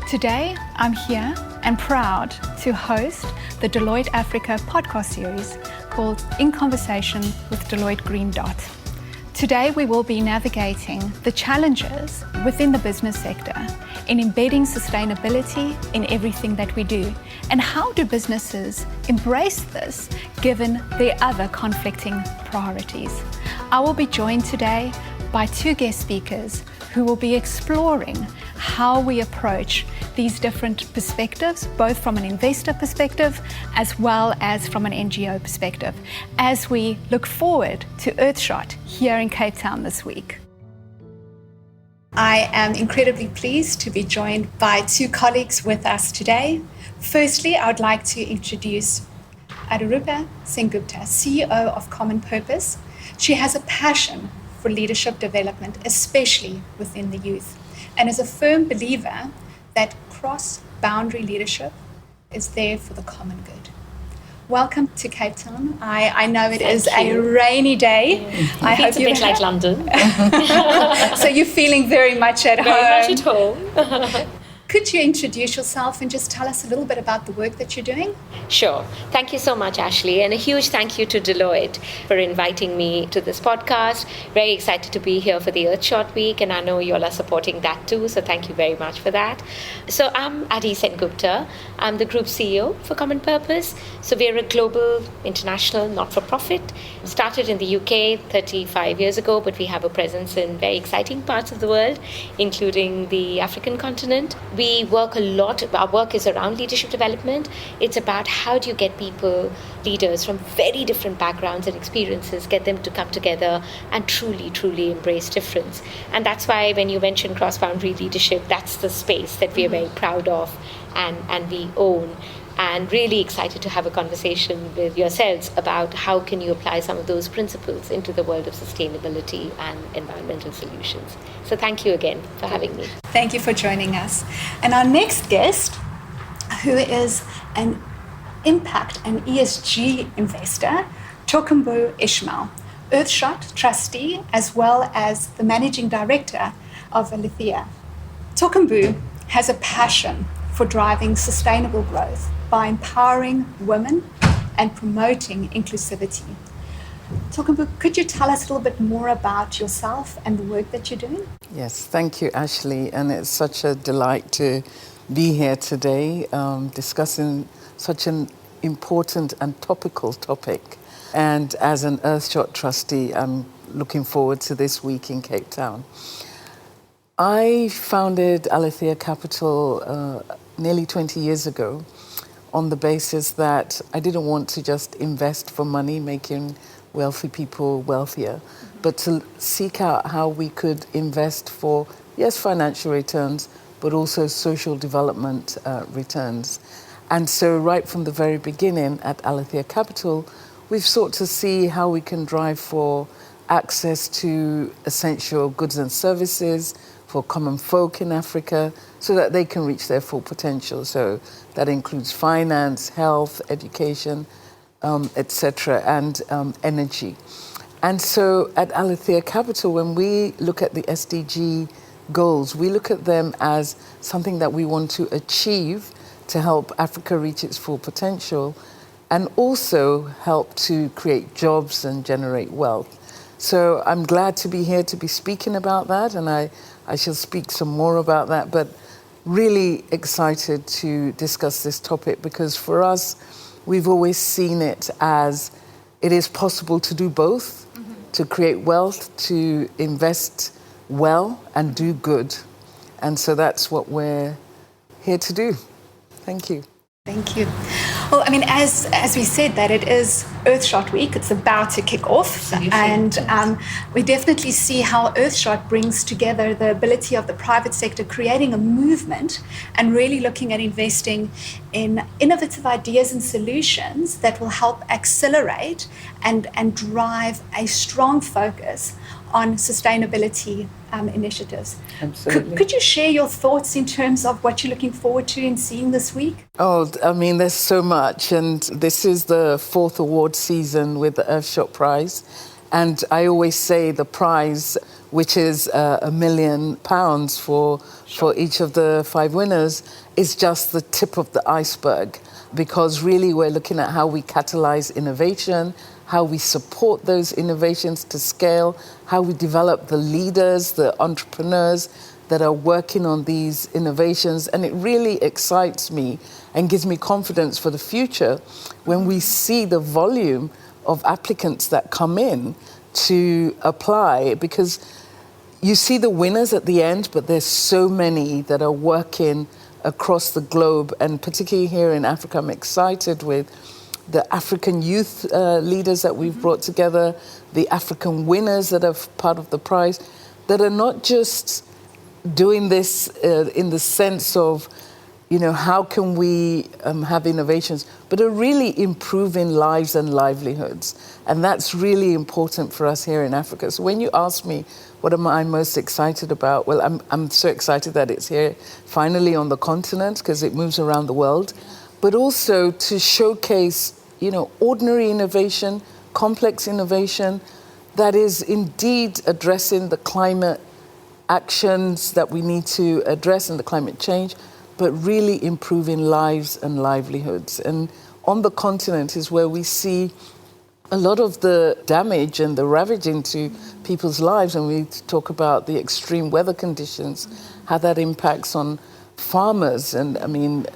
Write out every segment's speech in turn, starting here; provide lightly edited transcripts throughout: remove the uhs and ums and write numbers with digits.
Today, I'm here and proud to host the Deloitte Africa podcast series called In Conversation with Deloitte Green Dot. Today, we will be navigating the challenges within the business sector in embedding sustainability in everything that we do. And how do businesses embrace this given their other conflicting priorities? I will be joined today by two guest speakers who will be exploring how we approach these different perspectives, both from an investor perspective as well as from an NGO perspective, as we look forward to Earthshot here in Cape Town this week. I am incredibly pleased to be joined by two colleagues with us today. Firstly, I would like to introduce Adirupa Sengupta, CEO of Common Purpose. She has a passion for leadership development, especially within the youth, and is a firm believer that cross-boundary leadership is there for the common good. Welcome to Cape Town. I know it is a rainy day. I hope it's a bit like London. So you're feeling very much at home. Very much at home. Could you introduce yourself and just tell us a little bit about the work that you're doing? Sure. Thank you so much, Ashley. And a huge thank you to Deloitte for inviting me to this podcast. Very excited to be here for the Earthshot Week, and I know you all are supporting that too, so thank you very much for that. So I'm Adi Sengupta. I'm the Group CEO for Common Purpose. So we're a global, international, not-for-profit. Started in the UK 35 years ago, but we have a presence in very exciting parts of the world, including the African continent. We work a lot, our work is around leadership development. It's about how do you get people, leaders from very different backgrounds and experiences, get them to come together and truly, truly embrace difference. And that's why when you mention cross-boundary leadership, that's the space that we are very proud of and we own. And really excited to have a conversation with yourselves about how can you apply some of those principles into the world of sustainability and environmental solutions. So thank you again for having me. Thank you for joining us. And our next guest, who is an impact and ESG investor, Tokumbo Ishmael, Earthshot trustee, as well as the managing director of Alethea. Tokumbo has a passion for driving sustainable growth by empowering women and promoting inclusivity. Tokumbo, could you tell us a little bit more about yourself and the work that you're doing? Yes, thank you, Ashley. And it's such a delight to be here today discussing such an important and topical topic. And as an Earthshot trustee, I'm looking forward to this week in Cape Town. I founded Alethea Capital nearly 20 years ago on the basis that I didn't want to just invest for money, making wealthy people wealthier, but to seek out how we could invest for, yes, financial returns, but also social development returns. And so right from the very beginning at Alethea Capital, we've sought to see how we can drive for access to essential goods and services for common folk in Africa so that they can reach their full potential. So that includes finance, health, education, etc., and energy. And so at Alethea Capital, when we look at the SDG goals, we look at them as something that we want to achieve to help Africa reach its full potential and also help to create jobs and generate wealth. So I'm glad to be here to be speaking about that, and I shall speak some more about that, but really excited to discuss this topic because for us, we've always seen it as it is possible to do both, to create wealth, to invest well and do good. And so that's what we're here to do. Thank you. Thank you. Well, I mean, as we said, that it is Earthshot Week. It's about to kick off. And we definitely see how Earthshot brings together the ability of the private sector, creating a movement and really looking at investing in innovative ideas and solutions that will help accelerate and drive a strong focus on sustainability initiatives. Absolutely. Could you share your thoughts in terms of what you're looking forward to in seeing this week? Oh, I mean, there's so much. And this is the fourth award season with the Earthshot Prize. And I always say the prize which is £1 million for each of the 5 winners, is just the tip of the iceberg, because really we're looking at how we catalyze innovation, how we support those innovations to scale, how we develop the leaders, the entrepreneurs that are working on these innovations. And it really excites me and gives me confidence for the future when we see the volume of applicants that come in to apply, because you see the winners at the end, but there's so many that are working across the globe, and particularly here in Africa. I'm excited with the African youth leaders that we've brought together, the African winners that are part of the prize, that are not just doing this in the sense of, how can we have innovations, but are really improving lives and livelihoods. And that's really important for us here in Africa. So when you ask me, what am I most excited about? Well, I'm so excited that it's here finally on the continent, because it moves around the world, but also to showcase, ordinary innovation, complex innovation that is indeed addressing the climate actions that we need to address and the climate change, but really improving lives and livelihoods. And on the continent is where we see a lot of the damage and the ravaging to people's lives. And we talk about the extreme weather conditions, how that impacts on farmers. And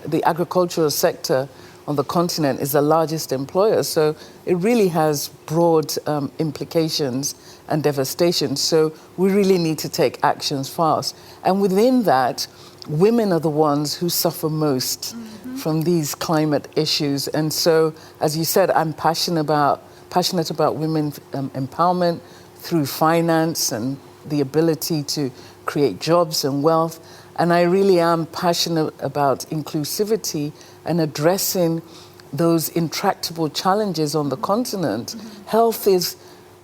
the agricultural sector on the continent is the largest employer. So it really has broad implications and devastation. So we really need to take actions fast. And within that, women are the ones who suffer most from these climate issues. And so, as you said, I'm passionate about women empowerment through finance and the ability to create jobs and wealth. And I really am passionate about inclusivity and addressing those intractable challenges on the continent. Health is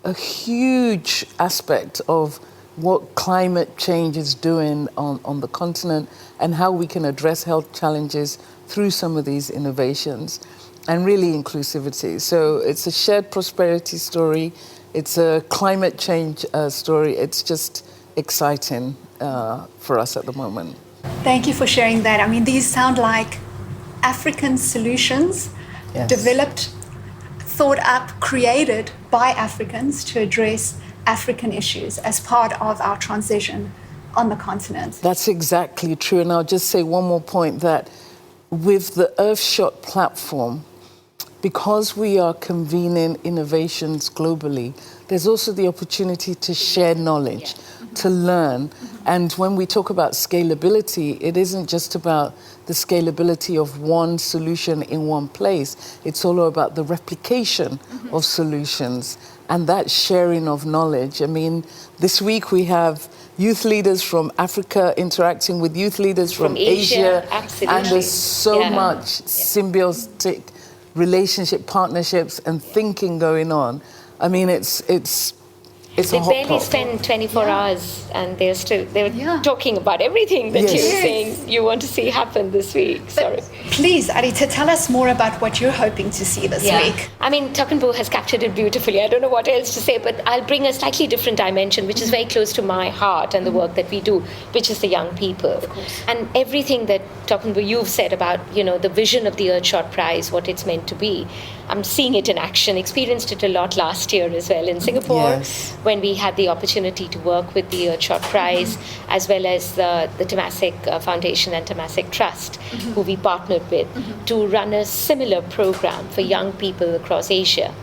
a huge aspect of what climate change is doing on the continent, and how we can address health challenges through some of these innovations, and really inclusivity. So it's a shared prosperity story. It's a climate change story. It's just exciting for us at the moment. Thank you for sharing that. These sound like African solutions, Yes. developed, thought up, created by Africans to address African issues as part of our transition on the continent. That's exactly true. And I'll just say one more point, that with the Earthshot platform, because we are convening innovations globally, there's also the opportunity to share knowledge, to learn. And when we talk about scalability, it isn't just about the scalability of one solution in one place. It's all about the replication of solutions and that sharing of knowledge. This week we have youth leaders from Africa interacting with youth leaders from Asia. Absolutely. And there's so much symbiotic relationship, partnerships, and thinking going on. It's They a hot barely pot. spend 24 hours, and they're talking about everything that Yes. you're saying you want to see happen this week. Sorry. Please, Arita, tell us more about what you're hoping to see this week. Takanbu has captured it beautifully. I don't know what else to say, but I'll bring a slightly different dimension, which is very close to my heart and the work that we do, which is the young people. And everything that, Takanbu, you've said about, the vision of the Earthshot Prize, what it's meant to be. I'm seeing it in action, experienced it a lot last year as well in Singapore, Yes. when we had the opportunity to work with the Earthshot Prize, as well as the Temasek Foundation and Temasek Trust, who we partnered with, to run a similar program for young people across Asia.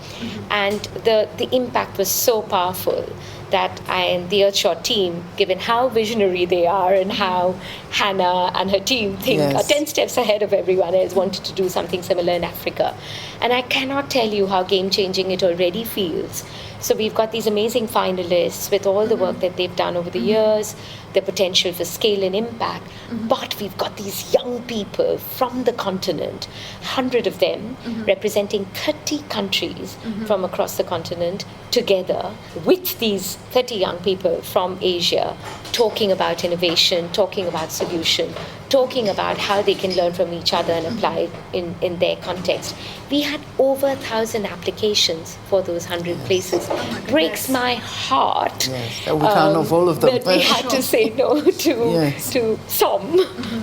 And the impact was so powerful that I and the Earthshot team, given how visionary they are and how Hannah and her team think Yes. are 10 steps ahead of everyone else, wanted to do something similar in Africa. And I cannot tell you how game-changing it already feels. So we've got these amazing finalists with all the work that they've done over the years, the potential for scale and impact. But we've got these young people from the continent, 100 of them, representing 30 countries from across the continent, together with these 30 young people from Asia, talking about innovation, talking about solution, talking about how they can learn from each other and apply it in their context. We had over 1,000 applications for those 100 places. Breaks my heart. Yes, that we can't have all of them. That we had to say no to some,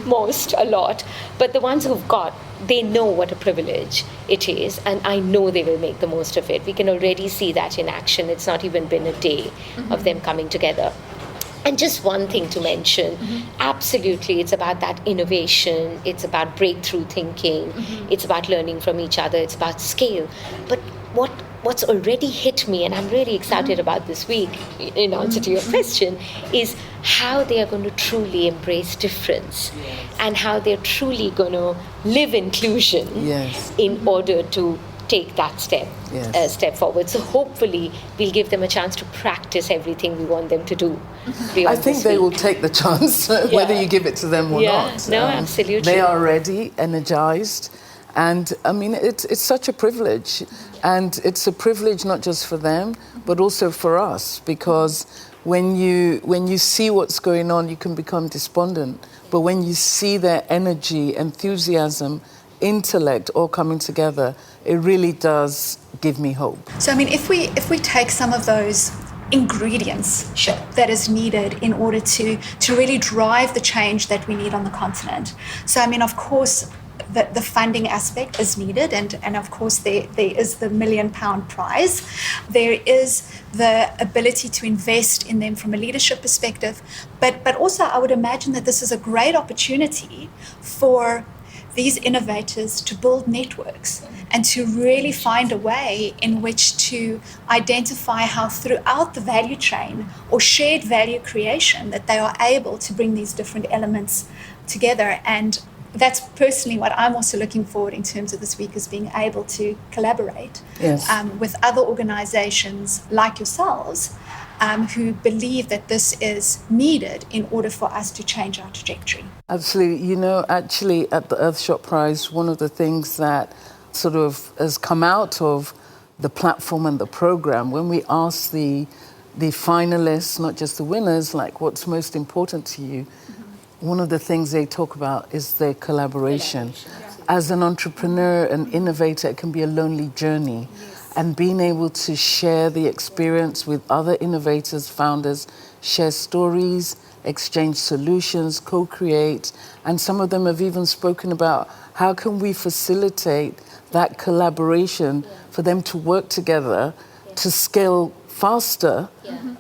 most, a lot. But the ones who've got, they know what a privilege it is, and I know they will make the most of it. We can already see that in action. It's not even been a day of them coming together. And just one thing to mention, absolutely, it's about that innovation, it's about breakthrough thinking, it's about learning from each other, it's about scale. But what's already hit me, and I'm really excited about this week, in answer to your question, is how they are going to truly embrace difference and how they're truly going to live inclusion in order to take that step forward. So hopefully we'll give them a chance to practice everything we want them to do. I think they will take the chance, whether you give it to them or not. No, absolutely. They are ready, energized, and I mean, it's such a privilege. And it's a privilege not just for them, but also for us, because when you see what's going on, you can become despondent. But when you see their energy, enthusiasm, intellect all coming together, it really does give me hope. So, I mean, if we take some of those ingredients that is needed in order to really drive the change that we need on the continent. So, I mean, of course, the funding aspect is needed, and of course there is the £1 million prize. There is the ability to invest in them from a leadership perspective, but also I would imagine that this is a great opportunity for these innovators to build networks and to really find a way in which to identify how throughout the value chain or shared value creation that they are able to bring these different elements together. And that's personally what I'm also looking forward in terms of this week, is being able to collaborate with other organizations like yourselves who believe that this is needed in order for us to change our trajectory. Absolutely. You know, actually at the Earthshot Prize, one of the things that sort of has come out of the platform and the program, when we ask the finalists, not just the winners, like what's most important to you, one of the things they talk about is their collaboration. As an entrepreneur, an innovator, it can be a lonely journey. And being able to share the experience with other innovators, founders, share stories, exchange solutions, co-create. And some of them have even spoken about how can we facilitate that collaboration for them to work together to scale faster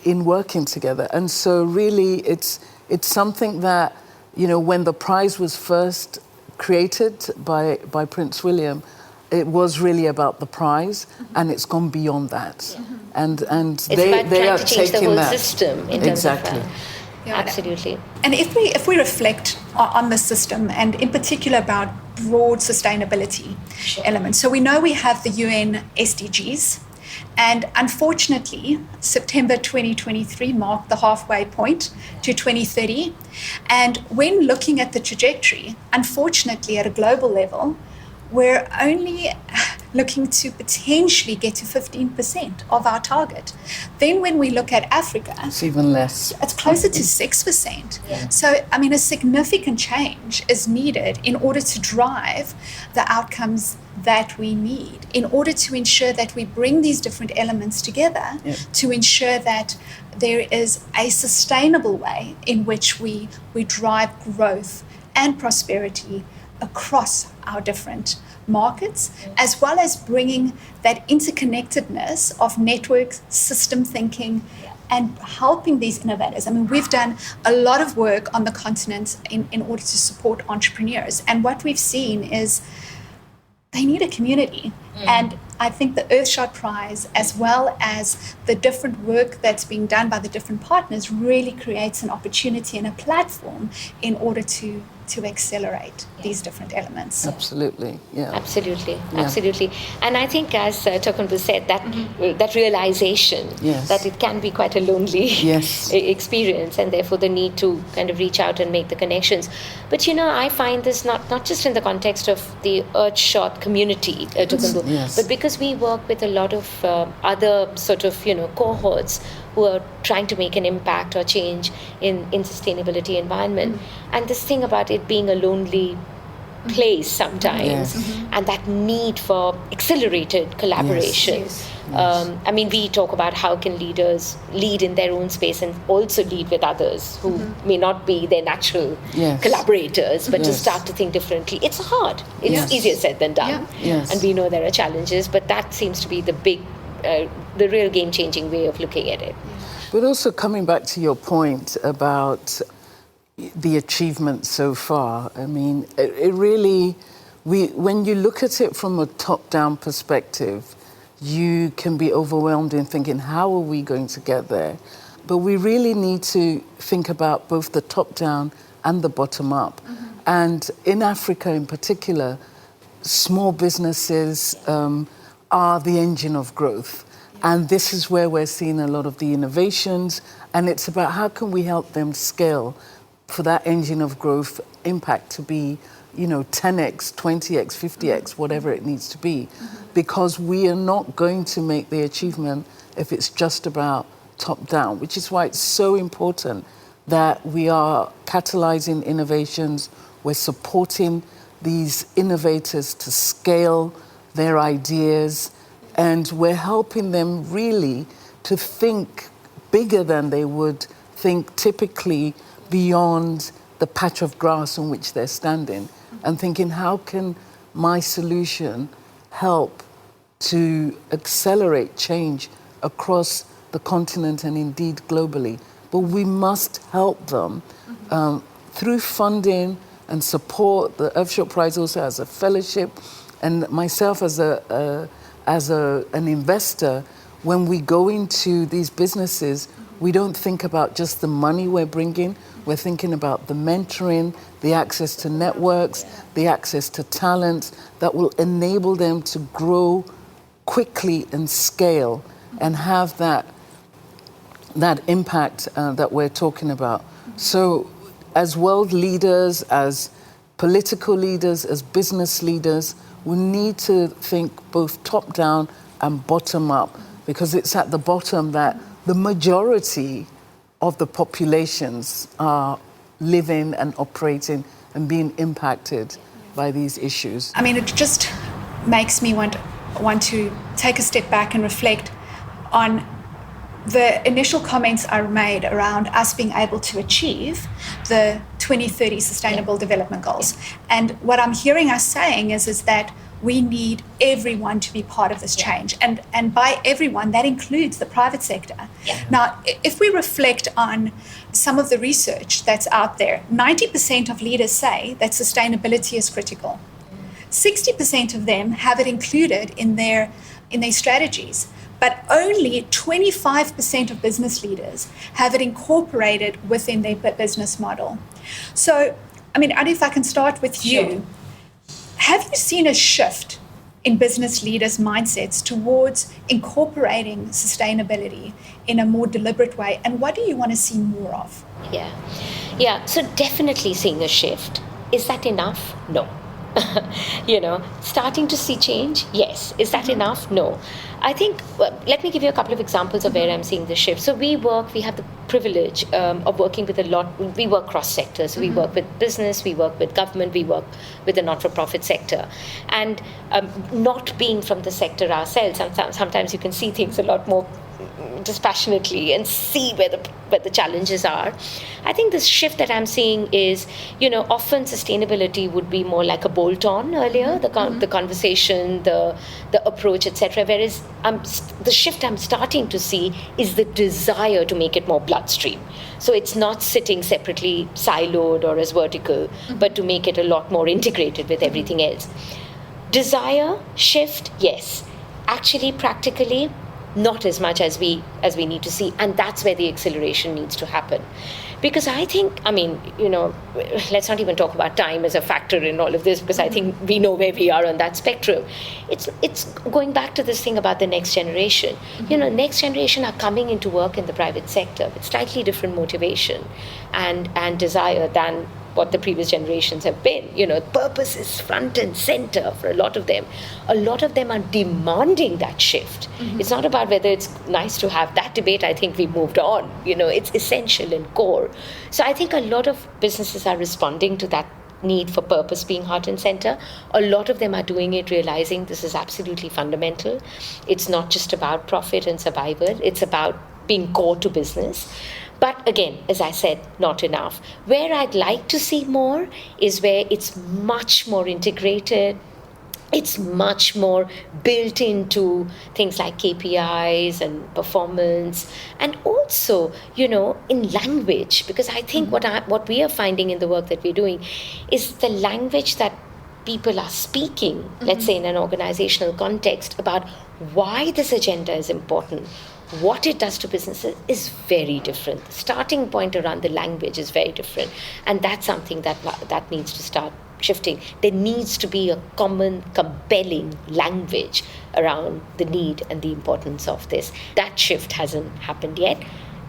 in working together. And so really it's something that, you know, when the prize was first created by Prince William, it was really about the prize, and it's gone beyond that. And they are taking that system in terms of that. Absolutely. And if we reflect on the system, and in particular about broad sustainability elements, so we know we have the UN SDGs, and unfortunately, September 2023 marked the halfway point to 2030. And when looking at the trajectory, unfortunately, at a global level, we're only looking to potentially get to 15% of our target. Then when we look at Africa, it's even less. It's closer to 6%. Yeah. So, I mean, a significant change is needed in order to drive the outcomes that we need, in order to ensure that we bring these different elements together to ensure that there is a sustainable way in which we drive growth and prosperity across our different markets, as well as bringing that interconnectedness of networks, system thinking, and helping these innovators. I mean, we've done a lot of work on the continent in order to support entrepreneurs. And what we've seen is they need a community. And I think the Earthshot Prize, as well as the different work that's being done by the different partners, really creates an opportunity and a platform in order to accelerate these different elements. Absolutely, Absolutely. And I think, as Tokunbo said, that realization that it can be quite a lonely experience, and therefore the need to kind of reach out and make the connections. But, you know, I find this not just in the context of the Earthshot community, Tokunbo, but because we work with a lot of other sort of, you know, cohorts who are trying to make an impact or change in sustainability environment. And this thing about it being a lonely place sometimes, and that need for accelerated collaboration. I mean, we talk about how can leaders lead in their own space and also lead with others who may not be their natural collaborators, but to start to think differently. It's hard. It's easier said than done. And we know there are challenges, but that seems to be the big, the real game-changing way of looking at it. But also coming back to your point about the achievement so far, I mean, it really, when you look at it from a top-down perspective, you can be overwhelmed in thinking, how are we going to get there? But we really need to think about both the top-down and the bottom-up. And in Africa in particular, small businesses are the engine of growth. And this is where we're seeing a lot of the innovations. And it's about how can we help them scale for that engine of growth impact to be, 10x, 20x, 50x, whatever it needs to be. Because we are not going to make the achievement if it's just about top down, which is why it's so important that we are catalyzing innovations, we're supporting these innovators to scale their ideas, and we're helping them really to think bigger than they would think typically beyond the patch of grass on which they're standing, and thinking, how can my solution help to accelerate change across the continent and indeed globally? But we must help them through funding and support. The Earthshot Prize also has a fellowship, and myself as an investor, when we go into these businesses, we don't think about just the money we're bringing. We're thinking about the mentoring, the access to networks, the access to talent that will enable them to grow quickly and scale and have that impact that we're talking about. So as world leaders, as political leaders, as business leaders, we need to think both top down and bottom up, because it's at the bottom that the majority of the populations are living and operating and being impacted by these issues. I mean, it just makes me want to take a step back and reflect on the initial comments I made around us being able to achieve the 2030 Sustainable Development Goals. And what I'm hearing us saying is that we need everyone to be part of this change. And by everyone, that includes the private sector. Now, if we reflect on some of the research that's out there, 90% of leaders say that sustainability is critical. 60% of them have it included in their strategies, but only 25% of business leaders have it incorporated within their business model. So, I mean, Adi, if I can start with you. Sure. Have you seen a shift in business leaders' mindsets towards incorporating sustainability in a more deliberate way? And what do you want to see more of? Yeah. So definitely seeing a shift. Is that enough? No. Starting to see change? Yes. Is that enough? No. I think, let me give you a couple of examples of where I'm seeing the shift. So we have the privilege of working with we work cross sectors. We work with business, we work with government, we work with the not-for-profit sector. And not being from the sector ourselves, sometimes you can see things a lot more dispassionately and see where the challenges are. I think this shift that I'm seeing is, often sustainability would be more like a bolt-on earlier, the conversation, the approach, etc. Whereas the shift I'm starting to see is the desire to make it more bloodstream. So it's not sitting separately, siloed or as vertical, but to make it a lot more integrated with everything else. Desire, shift, yes. Actually, practically, not as much as we need to see, and that's where the acceleration needs to happen. Because I think, let's not even talk about time as a factor in all of this, because I think we know where we are on that spectrum. It's going back to this thing about the next generation. Next generation are coming into work in the private sector with slightly different motivation and desire than what the previous generations have been. Purpose is front and center for a lot of them. A lot of them are demanding that shift. It's not about whether it's nice to have that debate. I think we moved on. It's essential and core. So I think a lot of businesses are responding to that need for purpose being heart and center. A lot of them are doing it realizing this is absolutely fundamental. It's not just about profit and survival. It's about being core to business. But again, as I said, not enough. Where I'd like to see more is where it's much more integrated. It's much more built into things like KPIs and performance, and also, in language, because I think what we are finding in the work that we're doing is the language that people are speaking, let's say in an organizational context, about why this agenda is important, what it does to businesses is very different. The starting point around the language is very different. And that's something that needs to start shifting. There needs to be a common, compelling language around the need and the importance of this. That shift hasn't happened yet.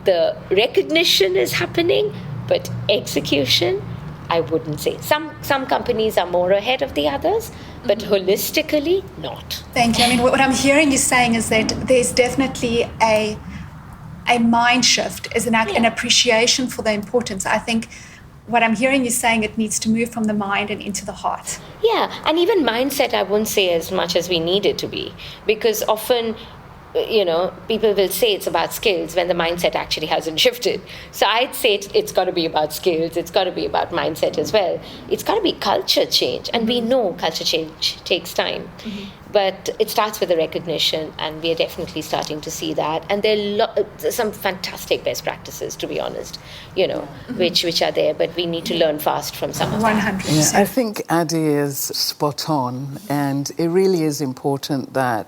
The recognition is happening, but execution, I wouldn't say. Some companies are more ahead of the others, but holistically, not. Thank you. I mean, what I'm hearing you saying is that there's definitely a mind shift, is an appreciation for the importance. I think what I'm hearing you saying, it needs to move from the mind and into the heart. Yeah, and even mindset, I wouldn't say as much as we need it to be, because often, people will say it's about skills when the mindset actually hasn't shifted. So I'd say it's got to be about skills. It's got to be about mindset as well. It's got to be culture change. And we know culture change takes time. But it starts with the recognition, and we are definitely starting to see that. And there's some fantastic best practices, to be honest, which are there. But we need to learn fast from some of them. 100%. Yeah, I think Adi is spot on. And it really is important that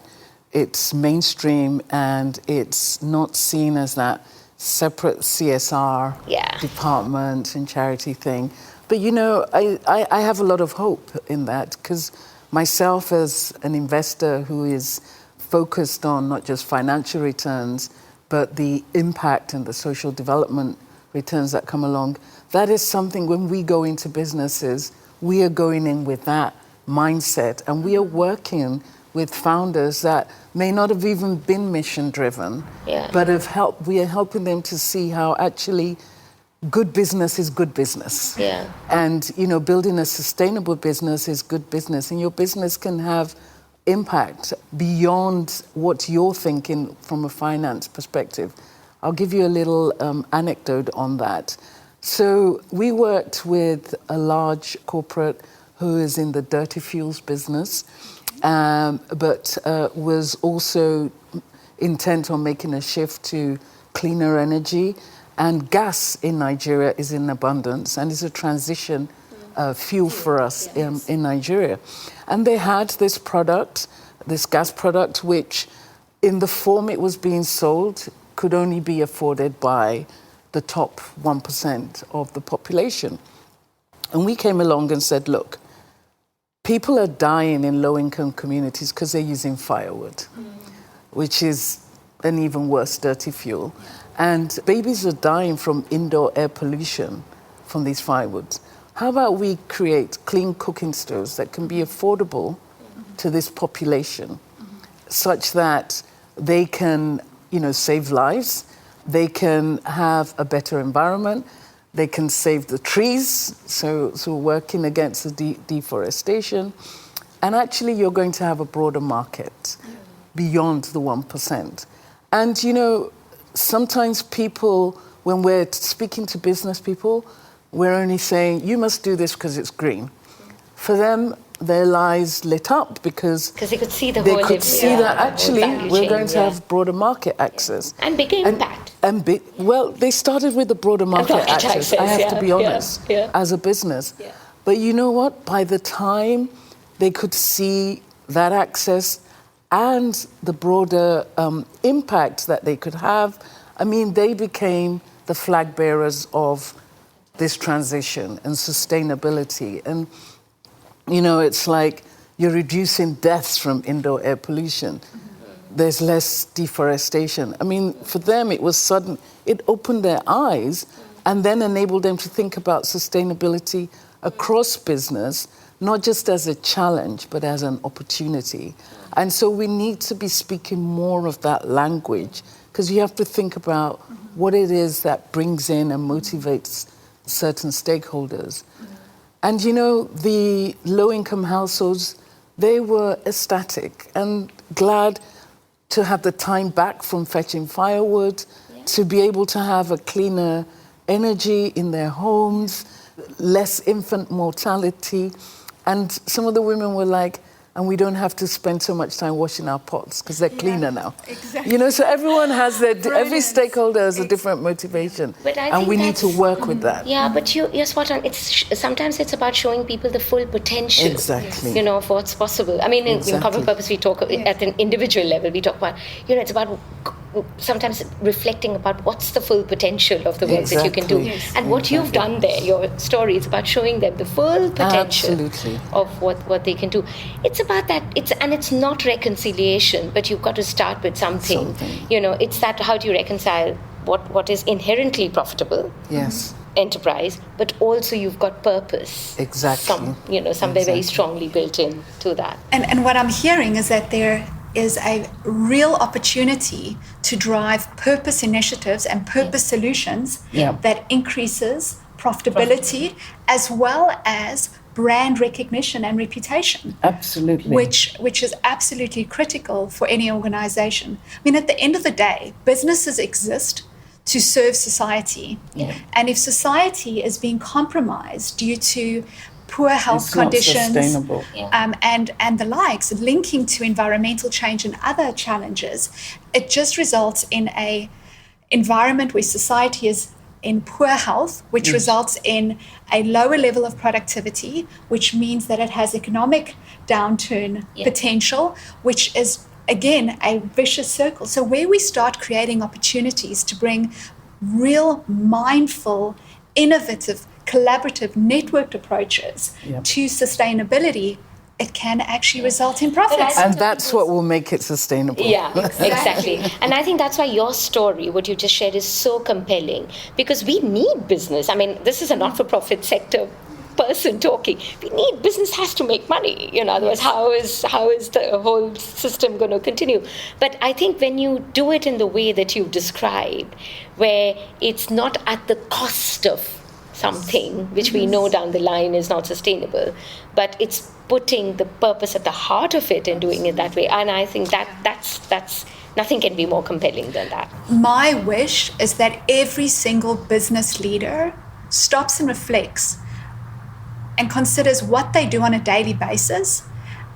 it's mainstream and it's not seen as that separate CSR department and charity thing. But, I have a lot of hope in that, because myself as an investor who is focused on not just financial returns, but the impact and the social development returns that come along, that is something when we go into businesses, we are going in with that mindset, and we are working with founders that may not have even been mission-driven, but we are helping them to see how actually good business is good business. Yeah. And, building a sustainable business is good business, and your business can have impact beyond what you're thinking from a finance perspective. I'll give you a little anecdote on that. So we worked with a large corporate who is in the dirty fuels business, but was also intent on making a shift to cleaner energy. And gas in Nigeria is in abundance and is a transition fuel for us in Nigeria. And they had this product, this gas product, which in the form it was being sold could only be afforded by the top 1% of the population. And we came along and said, look, people are dying in low-income communities because they're using firewood, which is an even worse dirty fuel. And babies are dying from indoor air pollution from these firewoods. How about we create clean cooking stoves that can be affordable to this population, such that they can, save lives, they can have a better environment, they can save the trees, so working against the deforestation. And actually, you're going to have a broader market beyond the 1%. And, sometimes people, when we're speaking to business people, we're only saying, you must do this because it's green. For them, their lives lit up because they could see they could see that actually we're going to have broader market access. And bigger impact. Well, they started with the broader market access, I have to be honest, as a business. Yeah. But you know what? By the time they could see that access and the broader impact that they could have, they became the flag bearers of this transition and sustainability. And, it's like you're reducing deaths from indoor air pollution. There's less deforestation. For them, it was sudden. It opened their eyes and then enable them to think about sustainability across business, not just as a challenge, but as an opportunity. And so we need to be speaking more of that language, because you have to think about what it is that brings in and motivates certain stakeholders. And you know, the low-income households, they were ecstatic and glad to have the time back from fetching firewood, to be able to have a cleaner energy in their homes, less infant mortality. And some of the women were like, and we don't have to spend so much time washing our pots because they're cleaner now. Exactly. You know, so everyone has every stakeholder has a different motivation. And we need to work with that. Yeah, but you're spot on. Sometimes it's about showing people the full potential. Exactly. You know, for what's possible. I mean, in Common Purpose, we talk at an individual level, we talk about, you know, it's about sometimes reflecting about what's the full potential of the work that you can do. And what you've done there, your story, is about showing them the full potential of what they can do. It's about that, it's not reconciliation, but you've got to start with something. You know, it's that, how do you reconcile what is inherently profitable? Yes. Enterprise, but also you've got purpose. Exactly. Somewhere very strongly built in to that. And what I'm hearing is that there is a real opportunity to drive purpose initiatives and purpose solutions that increases profitability as well as brand recognition and reputation. Absolutely. Which is absolutely critical for any organization. I mean, at the end of the day, businesses exist to serve society. And if society is being compromised due to poor health conditions and the likes, linking to environmental change and other challenges, it just results in an environment where society is in poor health, which results in a lower level of productivity, which means that it has economic downturn potential, which is, again, a vicious circle. So where we start creating opportunities to bring real, mindful, innovative, collaborative, networked approaches to sustainability, it can actually result in profits. And that's what will make it sustainable. Yeah, exactly. And I think that's why your story, what you just shared, is so compelling, because we need business. I mean, this is a not-for-profit sector person talking. We need business has to make money. You know, otherwise, how is the whole system going to continue? But I think when you do it in the way that you've described, where it's not at the cost of something which we know down the line is not sustainable, but it's putting the purpose at the heart of it and doing it that way. And I think that's nothing can be more compelling than that. My wish is that every single business leader stops and reflects and considers what they do on a daily basis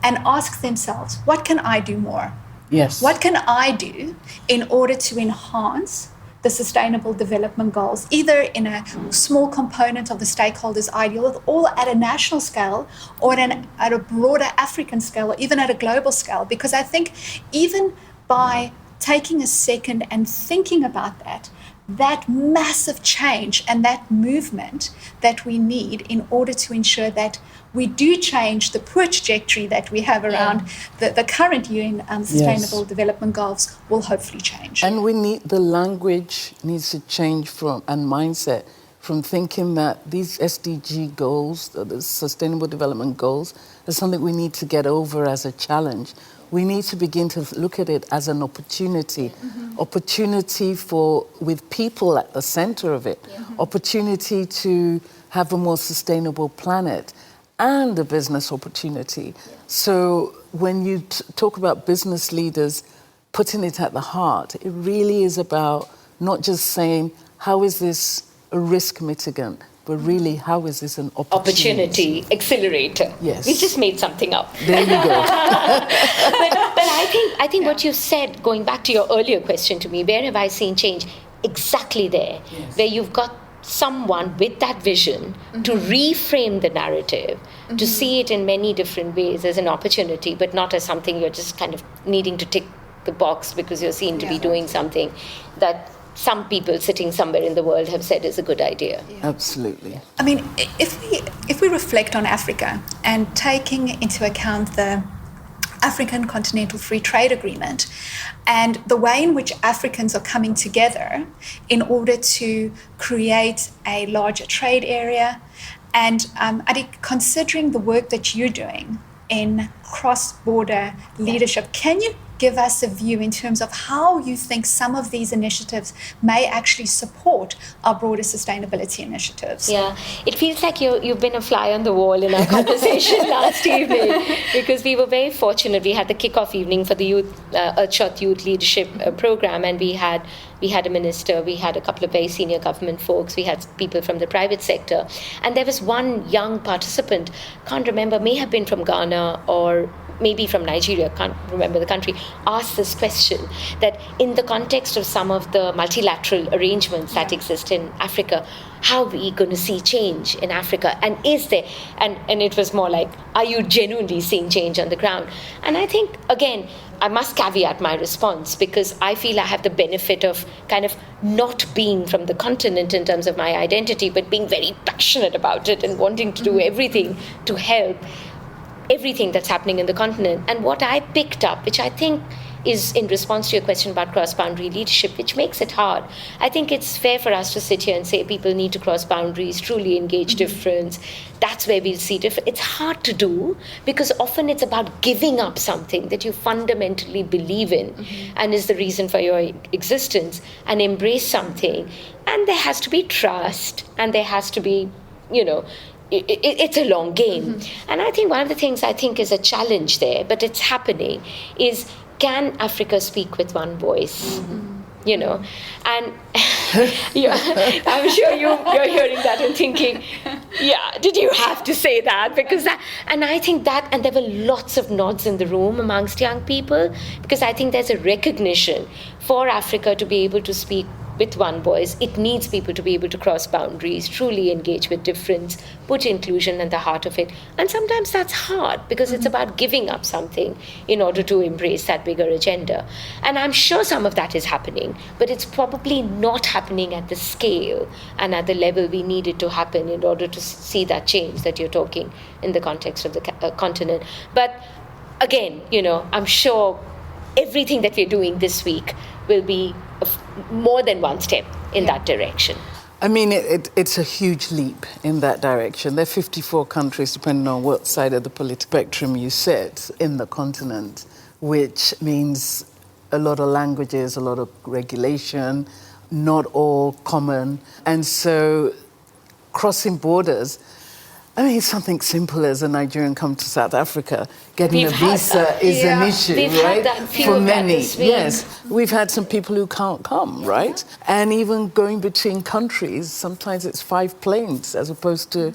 and asks themselves, what can I do more? Yes. What can I do in order to enhance the Sustainable Development Goals, either in a small component of the stakeholders' ideal, or at a national scale, or at a broader African scale, or even at a global scale? Because I think even by taking a second and thinking about that massive change and that movement that we need in order to ensure that we do change the poor trajectory that we have around the current UN Sustainable Development Goals will hopefully change. And the language needs to change and mindset from thinking that these SDG goals, the Sustainable Development Goals, is something we need to get over as a challenge. We need to begin to look at it as an opportunity, opportunity with people at the center of it, opportunity to have a more sustainable planet, and a business opportunity. So when you talk about business leaders putting it at the heart, it really is about not just saying, how is this a risk mitigant, but really, how is this an opportunity? Accelerator. Yes. We just made something up. There you go. but I think what you said, going back to your earlier question to me, where have I seen change? Exactly there, where you've got someone with that vision to reframe the narrative, to see it in many different ways as an opportunity, but not as something you're just kind of needing to tick the box because you're seen to be doing something that some people sitting somewhere in the world have said is a good idea. Absolutely. I mean, if we reflect on Africa and taking into account the African Continental Free Trade Agreement, and the way in which Africans are coming together in order to create a larger trade area. And Adi, considering the work that you're doing in cross-border leadership, can you give us a view in terms of how you think some of these initiatives may actually support our broader sustainability initiatives? Yeah, it feels like you've been a fly on the wall in our conversation last evening, because we were very fortunate. We had the kickoff evening for the Earthshot Youth Leadership Program, and we had a minister, we had a couple of very senior government folks, we had people from the private sector, and there was one young participant, can't remember, may have been from Ghana or maybe from Nigeria, can't remember the country, asked this question, that in the context of some of the multilateral arrangements that exist in Africa, how are we going to see change in Africa? And is there, and it was more like, are you genuinely seeing change on the ground? And I think, again, I must caveat my response, because I feel I have the benefit of kind of not being from the continent in terms of my identity, but being very passionate about it and wanting to do everything to help everything that's happening in the continent. And what I picked up, which I think is in response to your question about cross-boundary leadership, which makes it hard. I think it's fair for us to sit here and say people need to cross boundaries, truly engage difference. That's where we'll see difference. It's hard to do, because often it's about giving up something that you fundamentally believe in and is the reason for your existence, and embrace something. And there has to be trust, and there has to be, it's a long game. And I think one of the things I think is a challenge there, but it's happening, is can Africa speak with one voice? And I'm sure you're hearing that and thinking, did you have to say that? Because and I think that, and there were lots of nods in the room amongst young people, because I think there's a recognition for Africa to be able to speak with one voice. It needs people to be able to cross boundaries, truly engage with difference, put inclusion at the heart of it. And sometimes that's hard, because it's about giving up something in order to embrace that bigger agenda. And I'm sure some of that is happening, but it's probably not happening at the scale and at the level we need it to happen in order to see that change that you're talking in the context of the continent. But again, I'm sure everything that we're doing this week will be more than one step in that direction. I mean, it's a huge leap in that direction. There are 54 countries, depending on what side of the political spectrum you sit, in the continent, which means a lot of languages, a lot of regulation, not all common. And so crossing borders, I mean, something simple as a Nigerian come to South Africa, getting a visa is an issue, right? For many, yes. We've had some people who can't come, right? And even going between countries, sometimes it's 5 planes as opposed to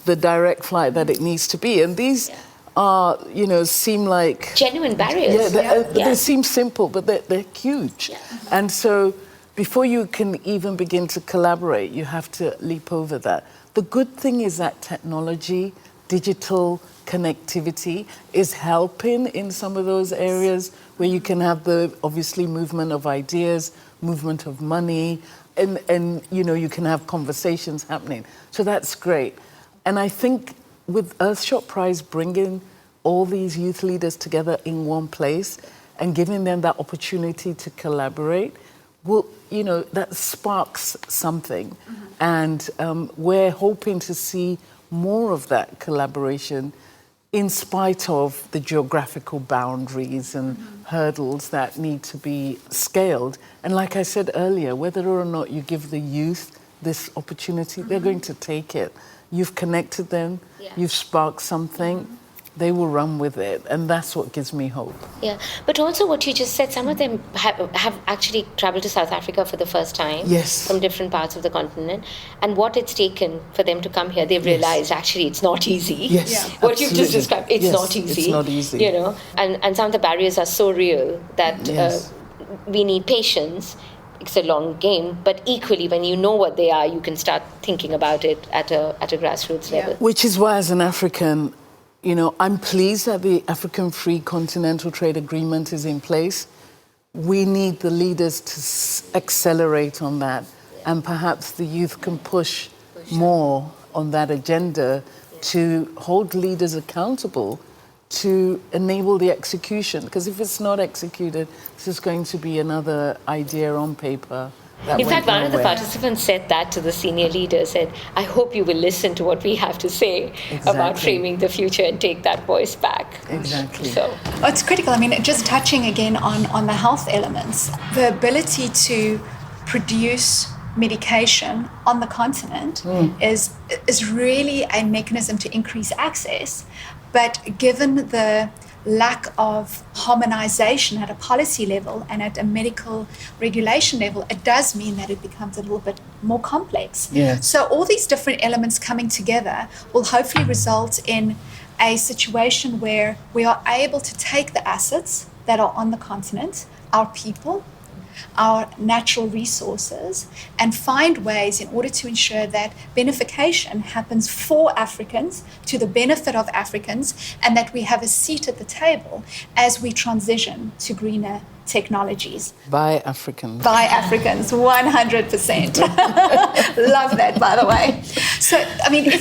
the direct flight that it needs to be. And these are, seem like genuine barriers. They seem simple, but they're huge. Yeah. And so before you can even begin to collaborate, you have to leap over that. The good thing is that technology, digital connectivity is helping in some of those areas where you can have the, obviously, movement of ideas, movement of money, and you can have conversations happening. So that's great. And I think with Earthshot Prize bringing all these youth leaders together in one place and giving them that opportunity to collaborate, well, that sparks something. And we're hoping to see more of that collaboration in spite of the geographical boundaries and hurdles that need to be scaled. And like I said earlier, whether or not you give the youth this opportunity, they're going to take it. You've connected them, you've sparked something, they will run with it, and that's what gives me hope. Yeah, but also what you just said, some of them have actually traveled to South Africa for the first time. Yes. From different parts of the continent, and what it's taken for them to come here, they've realized actually it's not easy. Yes, what you've just described, it's not easy. It's not easy. And some of the barriers are so real that we need patience. It's a long game, but equally, when you know what they are, you can start thinking about it at a grassroots level. Which is why, as an African, I'm pleased that the African Free Continental Trade Agreement is in place. We need the leaders to accelerate on that, and perhaps the youth can push more on that agenda to hold leaders accountable to enable the execution. Because if it's not executed, this is going to be another idea on paper. In fact, one of the participants said that to the senior leader, said, I hope you will listen to what we have to say about framing the future and take that voice back. Exactly. So it's critical. I mean, just touching again on the health elements, the ability to produce medication on the continent is really a mechanism to increase access. But given the lack of harmonization at a policy level and at a medical regulation level, it does mean that it becomes a little bit more complex. Yes. So all these different elements coming together will hopefully result in a situation where we are able to take the assets that are on the continent, our people, our natural resources, and find ways in order to ensure that benefication happens for Africans, to the benefit of Africans, and that we have a seat at the table as we transition to greener technologies. By Africans. By Africans, 100%. Love that, by the way. So, I mean,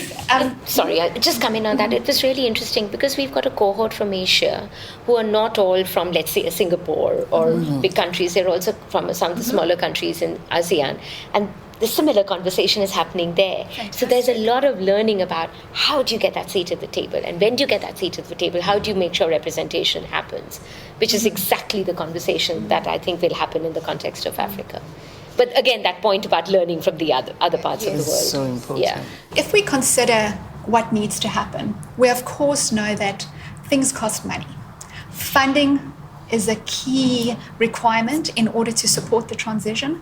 sorry, I'll just come in on that. It was really interesting because we've got a cohort from Asia who are not all from, let's say, Singapore or big countries. They're also from some of the smaller countries in ASEAN. And the similar conversation is happening there. Fantastic. So there's a lot of learning about how do you get that seat at the table, and when do you get that seat at the table, how do you make sure representation happens, which is exactly the conversation that I think will happen in the context of Africa. But again, that point about learning from the other parts of the world. It's so important. Yeah. if we consider what needs to happen, we of course know that things cost money. Funding is a key requirement in order to support the transition.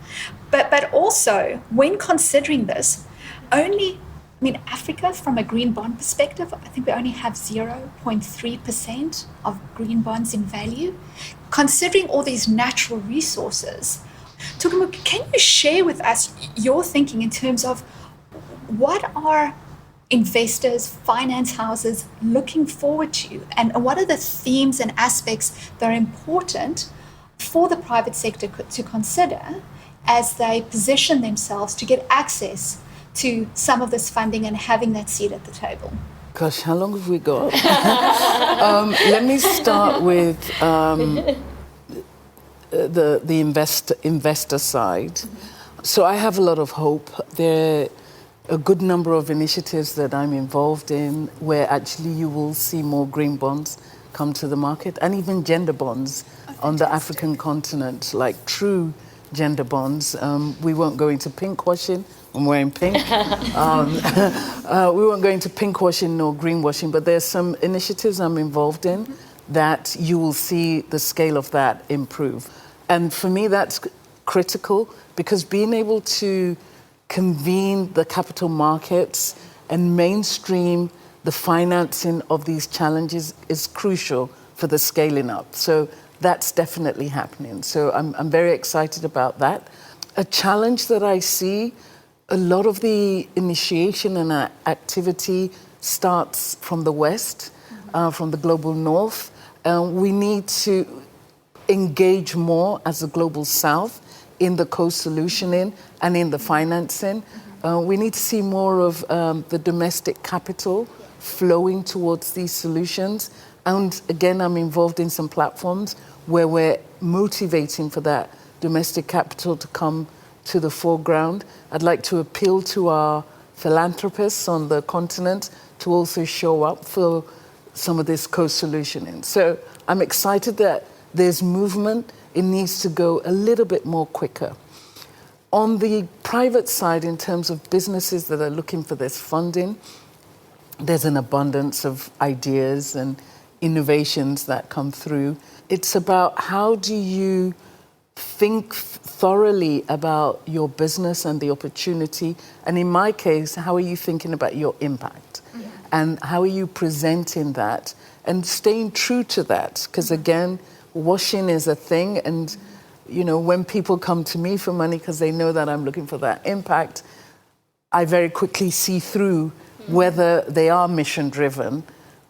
But also, when considering this, Africa, from a green bond perspective, I think we only have 0.3% of green bonds in value. Considering all these natural resources, Tukumu, can you share with us your thinking in terms of what are investors, finance houses looking forward to, and what are the themes and aspects that are important for the private sector to consider as they position themselves to get access to some of this funding and having that seat at the table? Gosh, how long have we got? Let me start with the investor side. So I have a lot of hope. There are a good number of initiatives that I'm involved in where actually you will see more green bonds come to the market, and even gender bonds on the African continent, like true gender bonds. We won't go into pink washing. I'm wearing pink. We won't go into pink washing nor green washing, but there's some initiatives I'm involved in that you will see the scale of that improve. And for me, that's critical, because being able to convene the capital markets and mainstream the financing of these challenges is crucial for the scaling up. So that's definitely happening. So I'm very excited about that. A challenge that I see, a lot of the initiation and activity starts from the West, from the global North. We need to engage more as a global South in the co-solutioning and in the financing. We need to see more of the domestic capital flowing towards these solutions. And again, I'm involved in some platforms where we're motivating for that domestic capital to come to the foreground. I'd like to appeal to our philanthropists on the continent to also show up for some of this co-solutioning. So I'm excited that there's movement. It needs to go a little bit more quicker. On the private side, in terms of businesses that are looking for this funding, there's an abundance of ideas and innovations that come through. It's about how do you think thoroughly about your business and the opportunity. And in my case, how are you thinking about your impact? Yeah. And how are you presenting that and staying true to that? Because again, washing is a thing. And, you know, when people come to me for money because they know that I'm looking for that impact, I very quickly see through whether they are mission-driven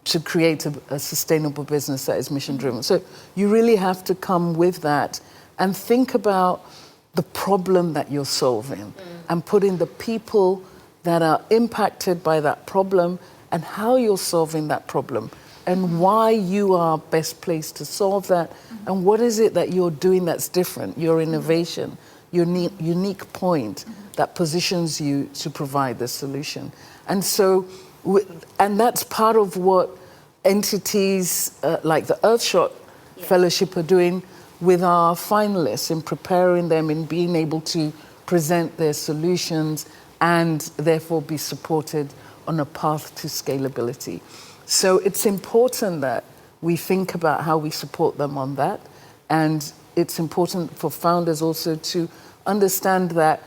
to create a sustainable business that is mission-driven. So you really have to come with that and think about the problem that you're solving and put in the people that are impacted by that problem and how you're solving that problem. and why you are best placed to solve that, and what is it that you're doing that's different, your innovation, your unique point that positions you to provide the solution. And so, and that's part of what entities like the Earthshot Fellowship are doing with our finalists, in preparing them, in being able to present their solutions and therefore be supported on a path to scalability. So it's important that we think about how we support them on that. And it's important for founders also to understand that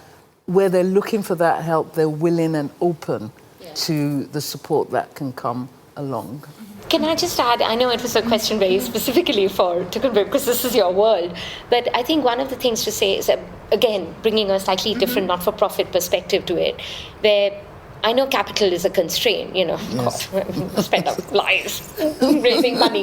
where they're looking for that help, they're willing and open to the support that can come along. Can I just add, I know it was a question very specifically for Tukunbir because this is your world, but I think one of the things to say is that, again, bringing a slightly different not-for-profit perspective to it, where I know capital is a constraint, Yes. God, spend our lives raising money.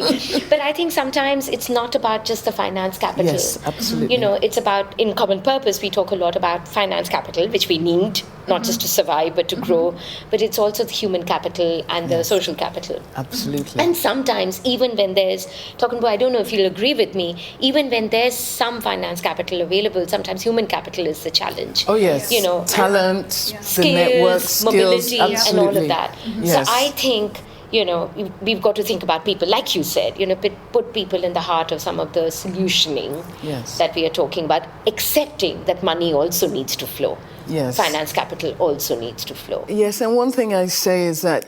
But I think sometimes it's not about just the finance capital. Yes, absolutely. It's about, in Common Purpose, we talk a lot about finance capital, which we need, not just to survive, but to grow. But it's also the human capital and the social capital. Absolutely. And sometimes, even when there's, Tukunbir, I don't know if you'll agree with me, even when there's some finance capital available, sometimes human capital is the challenge. Oh, yes. Talent, skills, the network, skills, mobility, absolutely. and all of that. Yes. So I think, we've got to think about people, like you said, put people in the heart of some of the solutioning that we are talking about, accepting that money also needs to flow. Yes. Finance capital also needs to flow. Yes, and one thing I say is that,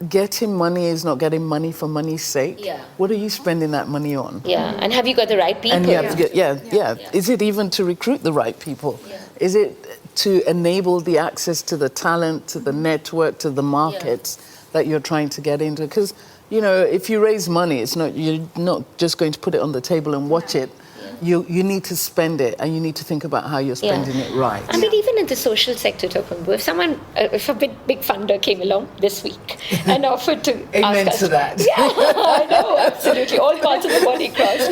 getting money is not getting money for money's sake. Yeah. What are you spending that money on? Yeah, and have you got the right people? And you have to get, Is it even to recruit the right people? Yeah. Is it to enable the access to the talent, to the network, to the markets that you're trying to get into? Because, if you raise money, you're not just going to put it on the table and watch it. You need to spend it, and you need to think about how you're spending it right. I mean, even in the social sector, Tukunbir, if a big funder came along this week and offered to Amen ask us... to that. Yeah, I know, absolutely. All parts of the body cross.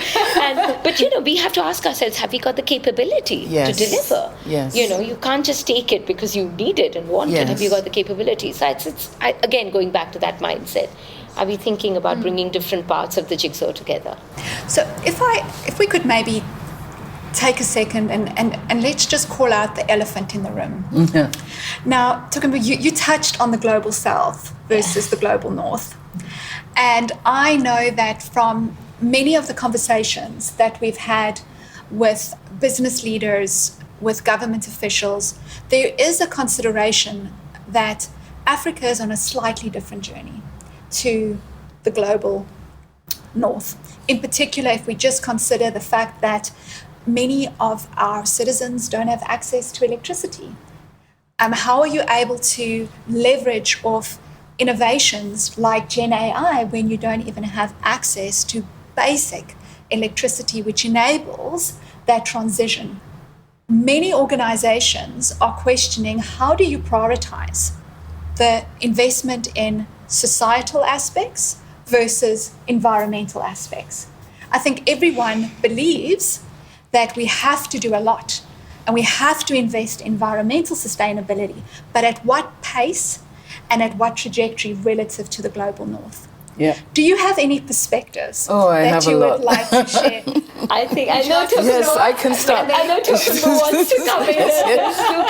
But, we have to ask ourselves, have we got the capability to deliver? Yes. You can't just take it because you need it and want it. Have you got the capability? So again, going back to that mindset. Are we thinking about bringing different parts of the jigsaw together? So if we could maybe take a second and let's just call out the elephant in the room. Yeah. Now, Tukunbir, you touched on the global south versus the global north. And I know that from many of the conversations that we've had with business leaders, with government officials, there is a consideration that Africa is on a slightly different journey to the global north. In particular, if we just consider the fact that many of our citizens don't have access to electricity. How are you able to leverage off innovations like Gen AI when you don't even have access to basic electricity, which enables that transition? Many organizations are questioning, how do you prioritize the investment in societal aspects versus environmental aspects? I think everyone believes that we have to do a lot and we have to invest in environmental sustainability, but at what pace and at what trajectory relative to the global north? Yeah. Do you have any perspectives I that have you a lot. would like to share? I know Tukunbir. Yes, I can start. I know Tukunbir wants to come in.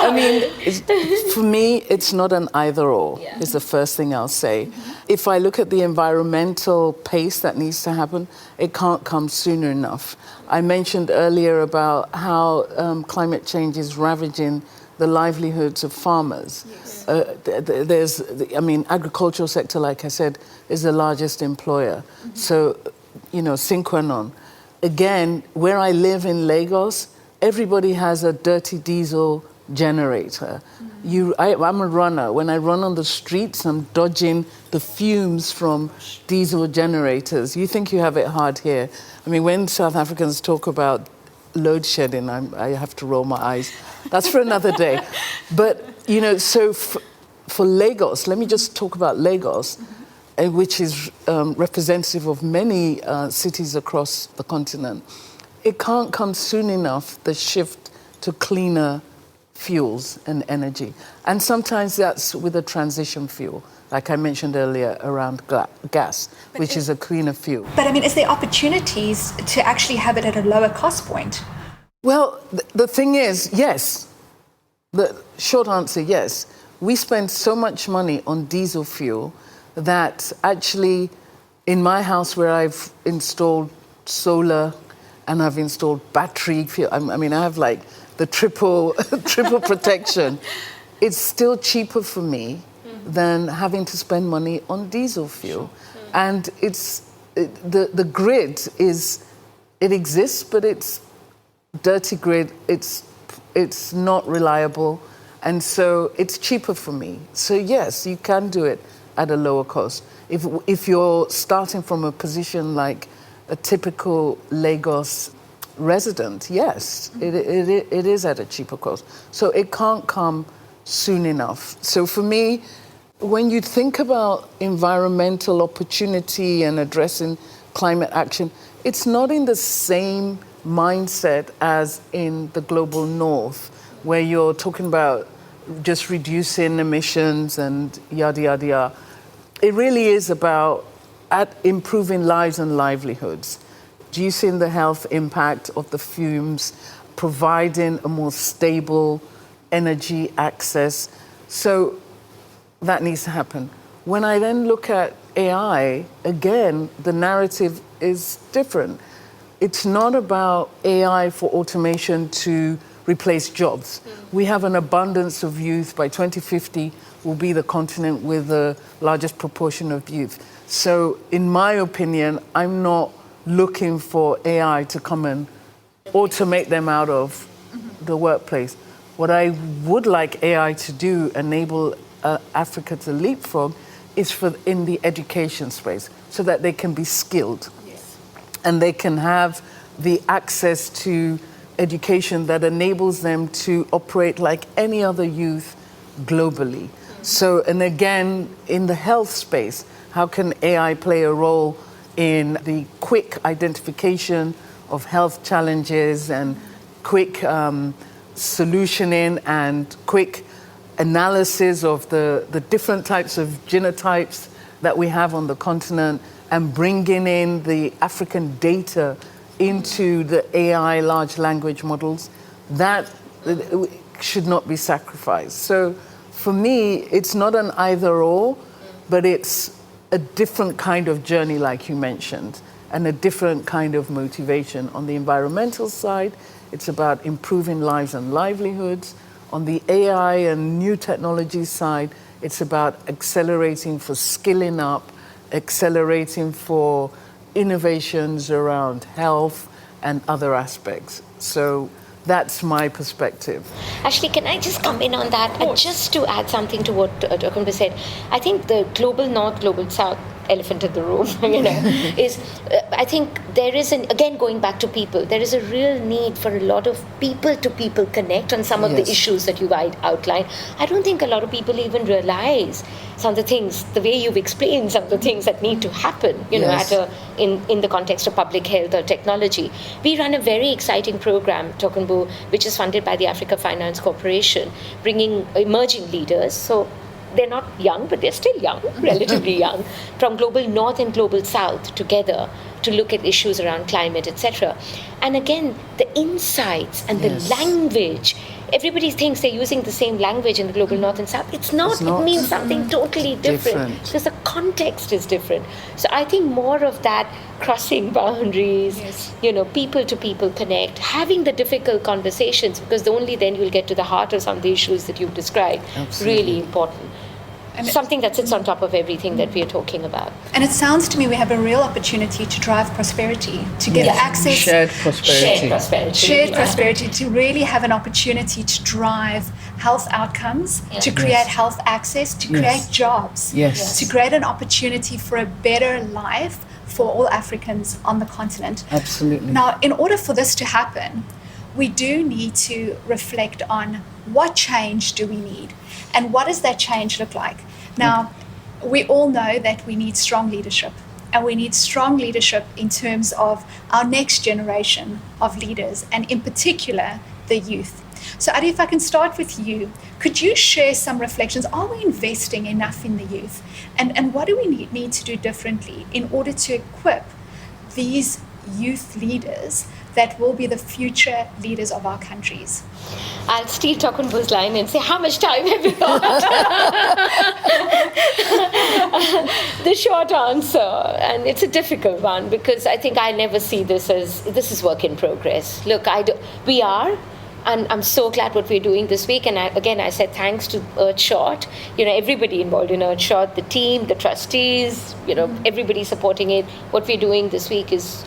I mean, for me, it's not an either-or, is the first thing I'll say. If I look at the environmental pace that needs to happen, it can't come sooner enough. I mentioned earlier about how climate change is ravaging the livelihoods of farmers. Yes. Agricultural sector, like I said, is the largest employer. Mm-hmm. So, sine qua non. Again, where I live in Lagos, everybody has a dirty diesel generator. Mm-hmm. I'm a runner. When I run on the streets, I'm dodging the fumes from diesel generators. You think you have it hard here. I mean, when South Africans talk about load shedding, I have to roll my eyes. That's for another day. But, so for Lagos, let me just talk about Lagos, which is representative of many cities across the continent. It can't come soon enough, the shift to cleaner fuels and energy. And sometimes that's with a transition fuel, like I mentioned earlier, around gas, which is a cleaner fuel. But I mean, is there opportunities to actually have it at a lower cost point? Well, the thing is, yes. The short answer, yes. We spend so much money on diesel fuel that actually in my house where I've installed solar and I've installed battery fuel, I mean, I have like the triple protection, it's still cheaper for me than having to spend money on diesel fuel. And the grid it exists, but it's dirty grid, it's not reliable, and so it's cheaper for me. So yes, you can do it at a lower cost. If you're starting from a position like a typical Lagos resident, yes, it is at a cheaper cost. So it can't come soon enough. So for me, when you think about environmental opportunity and addressing climate action, it's not in the same mindset as in the global north, where you're talking about just reducing emissions and yada, yada, yada. It really is about improving lives and livelihoods, reducing the health impact of the fumes, providing a more stable energy access. So that needs to happen. When I then look at AI, again, the narrative is different. It's not about AI for automation to replace jobs. We have an abundance of youth. By 2050, we'll be the continent with the largest proportion of youth. So in my opinion, I'm not looking for AI to come and automate them out of the workplace. What I would like AI to do, enable Africa to leapfrog, is in the education space, so that they can be skilled. And they can have the access to education that enables them to operate like any other youth globally. So, and again, in the health space, how can AI play a role in the quick identification of health challenges and quick solutioning and quick analysis of the different types of genotypes that we have on the continent, and bringing in the African data into the AI large language models, that should not be sacrificed. So for me, it's not an either or, but it's a different kind of journey, like you mentioned, and a different kind of motivation. On the environmental side, it's about improving lives and livelihoods. On the AI and new technology side, it's about accelerating for skilling up, accelerating for innovations around health and other aspects. So that's my perspective. Ashley, can I just come in on that? Just to add something to what Tokunbo said, I think the global north, global south elephant in the room, is I think there is again, going back to people, there is a real need for a lot of people-to-people connect on some of the issues that you've outlined. I don't think a lot of people even realize some of the things, the way you've explained some of the things that need to happen, in the context of public health or technology. We run a very exciting program, Tokunbo, which is funded by the Africa Finance Corporation, bringing emerging leaders. So they're not young, but they're still young, relatively young, from global north and global south together to look at issues around climate, etc. And again, the insights and the language, everybody thinks they're using the same language in the global north and south. It's not. It means something totally different because the context is different. So I think more of that crossing boundaries, people to people connect, having the difficult conversations, because only then you'll get to the heart of some of the issues that you've described. Absolutely. Really important. And something that sits on top of everything that we are talking about. And it sounds to me we have a real opportunity to drive prosperity, to get access. Shared prosperity. Shared prosperity, to really have an opportunity to drive health outcomes, to create health access, to create jobs, to create an opportunity for a better life for all Africans on the continent. Absolutely. Now, in order for this to happen, we do need to reflect on what change do we need and what does that change look like. Now, we all know that we need strong leadership, and we need strong leadership in terms of our next generation of leaders, and in particular, the youth. So Adi, if I can start with you, could you share some reflections? Are we investing enough in the youth? And what do we need to do differently in order to equip these youth leaders that will be the future leaders of our countries? I'll steal Tokunbo's line and say, how much time have you got? The short answer, and it's a difficult one, because I think I never see this is work in progress. Look, we are. And I'm so glad what we're doing this week. And I said thanks to Earthshot, everybody involved in Earthshot, the team, the trustees, everybody supporting it. What we're doing this week is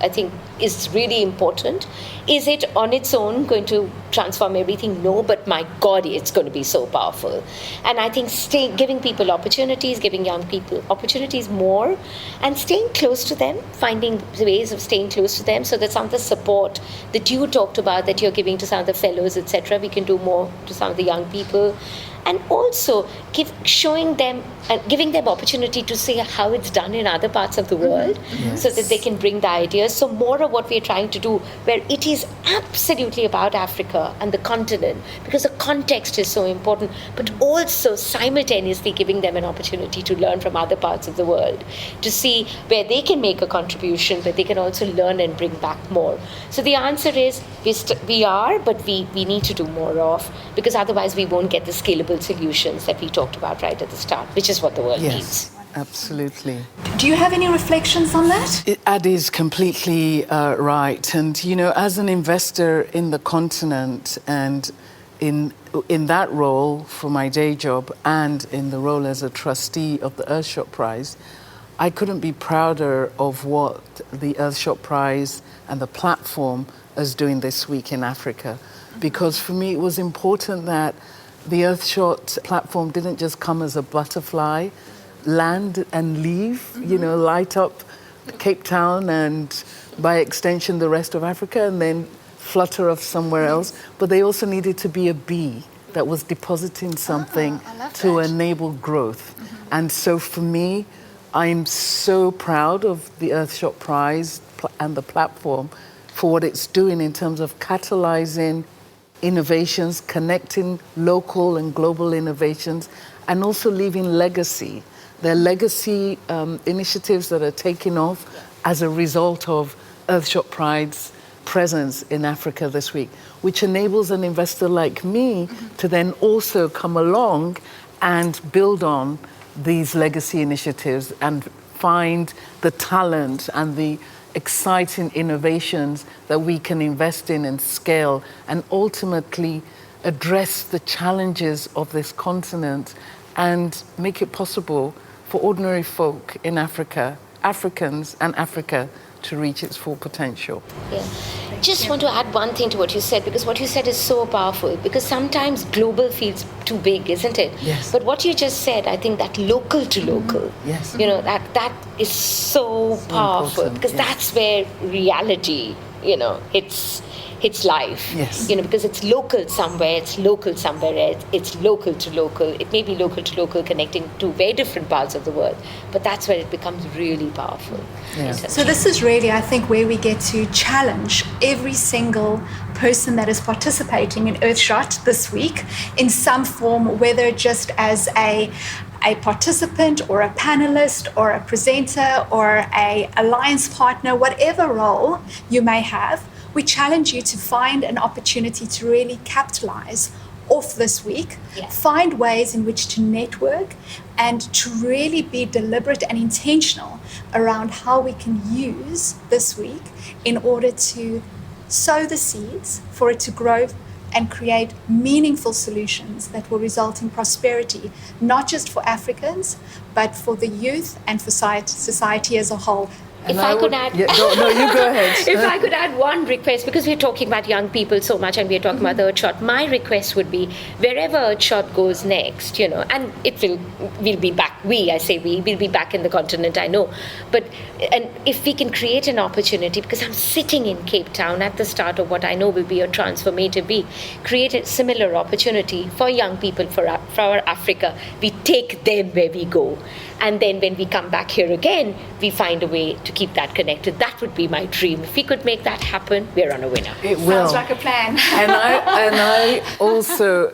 really important. Is it on its own going to transform everything? No, but my God, it's going to be so powerful. And I think giving people opportunities, giving young people opportunities more, and staying close to them, finding ways of staying close to them, so that some of the support that you talked about, that you're giving to some of the fellows, etc., we can do more to some of the young people. And also showing them and giving them opportunity to see how it's done in other parts of the world, so that they can bring the ideas. So more of what we're trying to do, where it is absolutely about Africa and the continent, because the context is so important, but also simultaneously giving them an opportunity to learn from other parts of the world, to see where they can make a contribution, but they can also learn and bring back more. So the answer is we are, but we need to do more of, because otherwise we won't get the scalable solutions that we talked about right at the start, which is what the world needs. Absolutely. Do you have any reflections on that? Adi is completely right. And, as an investor in the continent, and in that role for my day job, and in the role as a trustee of the Earthshot Prize, I couldn't be prouder of what the Earthshot Prize and the platform is doing this week in Africa. Because for me, it was important that the Earthshot platform didn't just come as a butterfly, land and leave, light up Cape Town and by extension the rest of Africa, and then flutter off somewhere else. But they also needed to be a bee that was depositing something to enable growth. And so for me, I'm so proud of the Earthshot Prize and the platform for what it's doing in terms of catalyzing innovations, connecting local and global innovations, and also leaving legacy. There are legacy initiatives that are taking off as a result of Earthshot Prize's presence in Africa this week, which enables an investor like me to then also come along and build on these legacy initiatives and find the talent and the exciting innovations that we can invest in and scale, and ultimately address the challenges of this continent and make it possible for ordinary folk in Africa, Africans and Africa, to reach its full potential. Yeah. Just want to add one thing to what you said, because what you said is so powerful, because sometimes global feels too big, isn't it? Yes. But what you just said, I think that local to local, yes, that is so powerful, because that's where reality, hits life. Yes. Because it's local somewhere, it's local somewhere, it's local to local. It may be local to local, connecting to very different parts of the world, but that's where it becomes really powerful. Yes. So this is really, I think, where we get to challenge every single person that is participating in Earthshot this week in some form, whether just as a participant or a panelist or a presenter or a alliance partner, whatever role you may have. We challenge you to find an opportunity to really capitalize off this week, find ways in which to network, and to really be deliberate and intentional around how we can use this week in order to sow the seeds for it to grow and create meaningful solutions that will result in prosperity, not just for Africans, but for the youth and for society as a whole. If I could add... you go ahead. If I could add one request, because we're talking about young people so much and we're talking about the Earthshot, my request would be, wherever Earthshot goes next, and we'll be back, we'll be back in the continent, I know, and if we can create an opportunity, because I'm sitting in Cape Town at the start of what I know will be a transformative week, create a similar opportunity for young people, for our Africa. We take them where we go. And then when we come back here again, we find a way to to keep that connected. That would be my dream. If we could make that happen, we're on a winner. It will. Sounds like a plan. And I also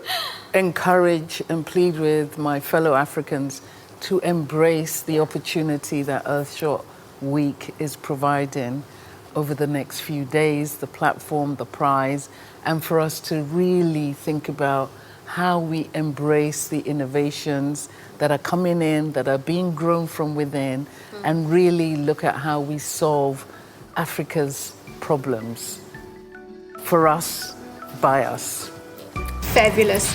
encourage and plead with my fellow Africans to embrace the opportunity that Earthshot Week is providing over the next few days, the platform, the prize, and for us to really think about how we embrace the innovations that are coming in, that are being grown from within, and really look at how we solve Africa's problems for us, by us. Fabulous.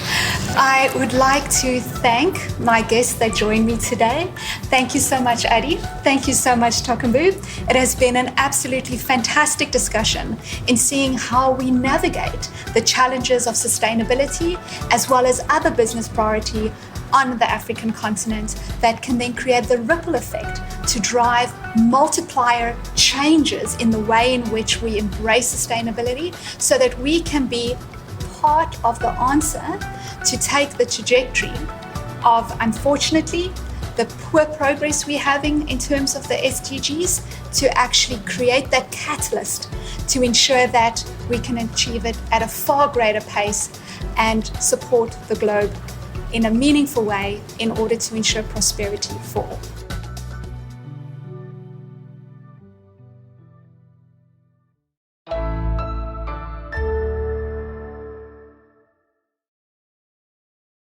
I would like to thank my guests that joined me today. Thank you so much, Adi. Thank you so much, Tokumbu. It has been an absolutely fantastic discussion in seeing how we navigate the challenges of sustainability as well as other business priority on the African continent that can then create the ripple effect to drive multiplier changes in the way in which we embrace sustainability so that we can be part of the answer to take the trajectory of, unfortunately, the poor progress we're having in terms of the SDGs to actually create that catalyst to ensure that we can achieve it at a far greater pace and support the globe in a meaningful way in order to ensure prosperity for all.